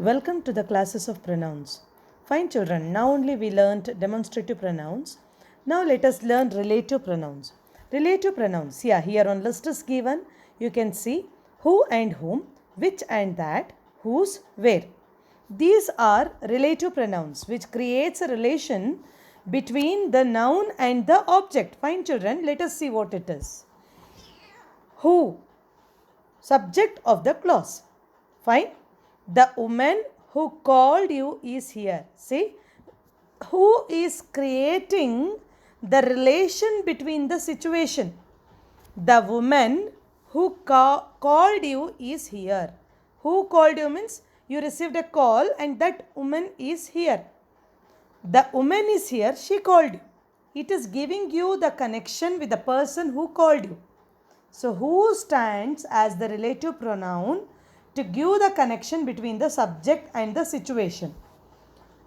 Welcome to the classes of pronouns. Fine children, now only we learnt demonstrative pronouns. Now let us learn relative pronouns. Relative pronouns, here on list is given. You can see who and whom, which and that, whose, where. These are relative pronouns which creates a relation between the noun and the object. Fine children, let us see what it is. Who, subject of the clause. Fine. The woman who called you is here. See, who is creating the relation between the situation? The woman who called you is here. Who called you means you received a call and that woman is here. The woman is here, she called you. It is giving you the connection with the person who called you. So, who stands as the relative pronoun to give the connection between the subject and the situation.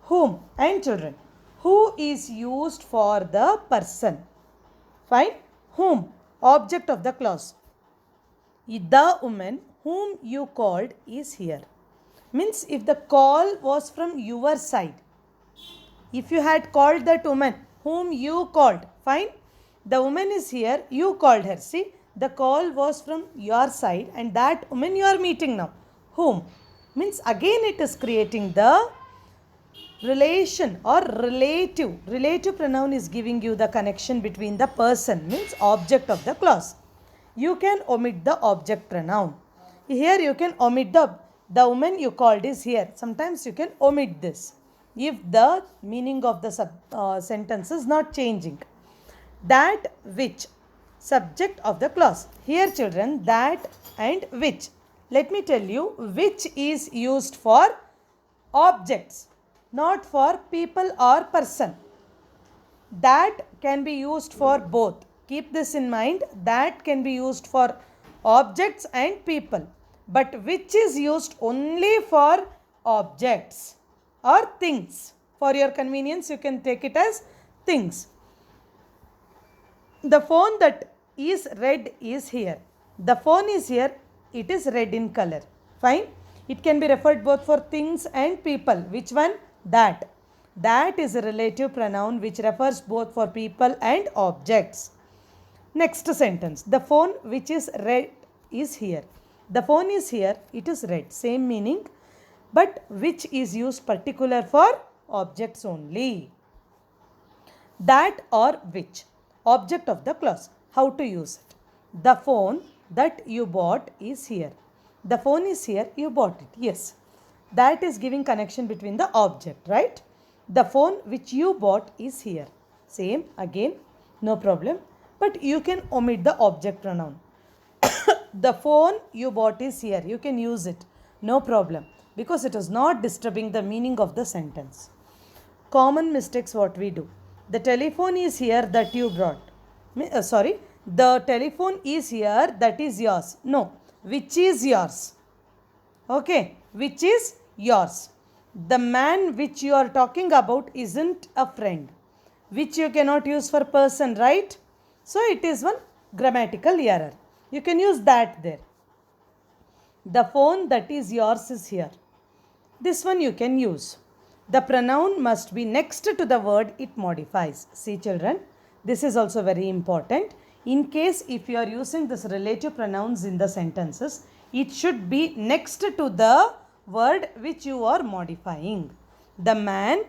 Whom and children. Who is used for the person. Fine. Whom, object of the clause. The woman whom you called is here. Means if the call was from your side. If you had called that woman whom you called. Fine. The woman is here, you called her. See, the call was from your side and that woman you are meeting now. Whom means again it is creating the relation or relative. Relative pronoun is giving you the connection between the person means object of the clause. You can omit the object pronoun. Here you can omit the woman you called is here. Sometimes you can omit this if the meaning of the sentence is not changing. That which, subject of the clause. Here children, that and which. Let me tell you, which is used for objects, not for people or person. That can be used for both. Keep this in mind. That can be used for objects and people. But which is used only for objects or things. For your convenience, you can take it as things. The phone that is red is here. The phone is here. It is red in color. Fine. It can be referred both for things and people. Which one? That. That is a relative pronoun which refers both for people and objects. Next sentence. The phone which is red is here. The phone is here. It is red. Same meaning. But which is used particular for objects only. That or which. Object of the clause. How to use it? The phone that you bought is here. The phone is here, you bought it. Yes. That is giving connection between the object, right? The phone which you bought is here. Same again, no problem. But you can omit the object pronoun. The phone you bought is here. You can use it. No problem. Because it is not disturbing the meaning of the sentence. Common mistakes what we do. The telephone is here that you brought. The telephone is here, that is yours. No, which is yours. Okay, which is yours. The man which you are talking about isn't a friend. Which you cannot use for person, right? So it is one grammatical error. You can use that there. The phone that is yours is here. This one you can use. The pronoun must be next to the word it modifies. See children, this is also very important. In case if you are using this relative pronouns in the sentences, it should be next to the word which you are modifying. The man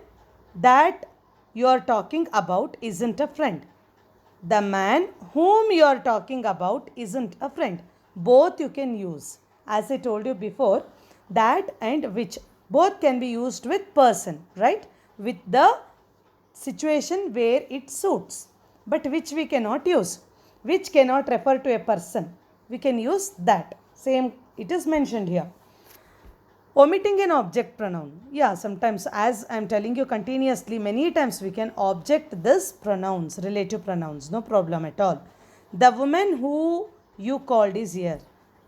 that you are talking about isn't a friend. The man whom you are talking about isn't a friend. Both you can use. As I told you before, that and which. Both can be used with person, right? With the situation where it suits. But which we cannot use. Which cannot refer to a person. We can use that. Same, it is mentioned here. Omitting an object pronoun. Yeah, sometimes as I am telling you continuously, many times we can object this pronouns, relative pronouns. No problem at all. The woman who you called is here.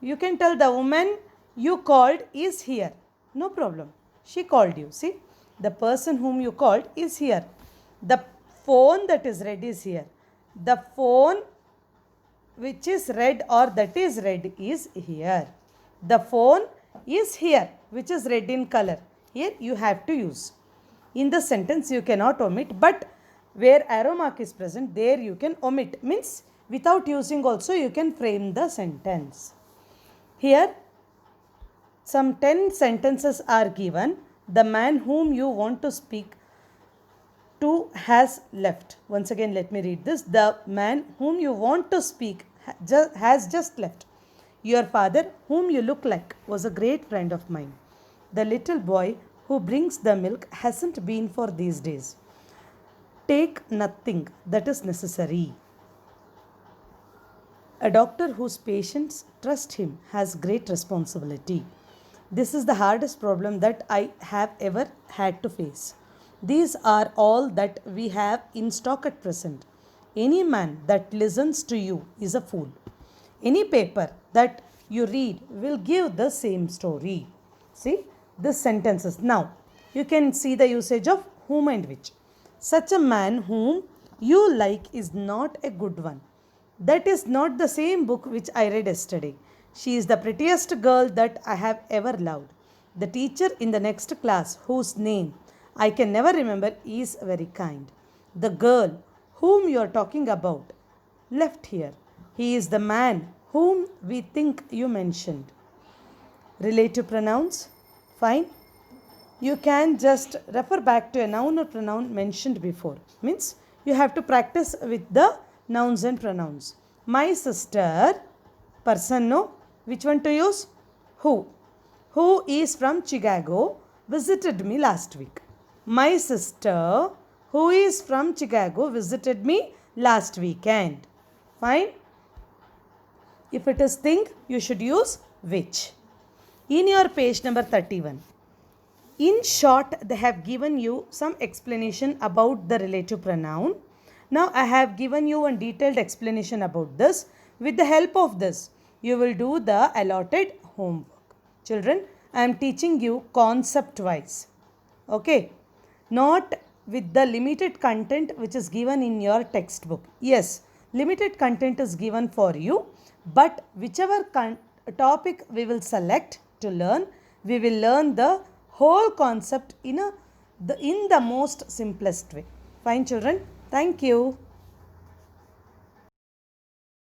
You can tell the woman you called is here. No problem. She called you. See, the person whom you called is here. The phone that is red is here. The phone which is red or that is red is here. The phone is here. which is red in color. Here you have to use. In the sentence you cannot omit, but where arrow mark is present, there you can omit. Means without using also you can frame the sentence. Here some 10 sentences are given. The man whom you want to speak to has left. Once again let me read this. The man whom you want to speak has just left. Your father, whom you look like, was a great friend of mine. The little boy who brings the milk hasn't been for these days. Take nothing that is necessary. A doctor whose patients trust him has great responsibility. This is the hardest problem that I have ever had to face. These are all that we have in stock at present. Any man that listens to you is a fool. Any paper that you read will give the same story. See this sentences. Now you can see the usage of whom and which. Such a man whom you like is not a good one. That is not the same book which I read yesterday. She is the prettiest girl that I have ever loved. The teacher in the next class, whose name I can never remember, is very kind. The girl whom you are talking about left here. He is the man whom we think you mentioned. Relative pronouns. Fine. You can just refer back to a noun or pronoun mentioned before. Means you have to practice with the nouns and pronouns. My sister, person no. Which one to use? Who. Who is from Chicago visited me last week. My sister, who is from Chicago, visited me last weekend. Fine. If it is thing, you should use which. In your page number 31. In short, they have given you some explanation about the relative pronoun. Now I have given you a detailed explanation about this. With the help of this, you will do the allotted homework. Children, I am teaching you concept wise. Okay. Not with the limited content which is given in your textbook. Yes, limited content is given for you. But whichever topic we will select to learn, we will learn the whole concept in the most simplest way. Fine children. Thank you.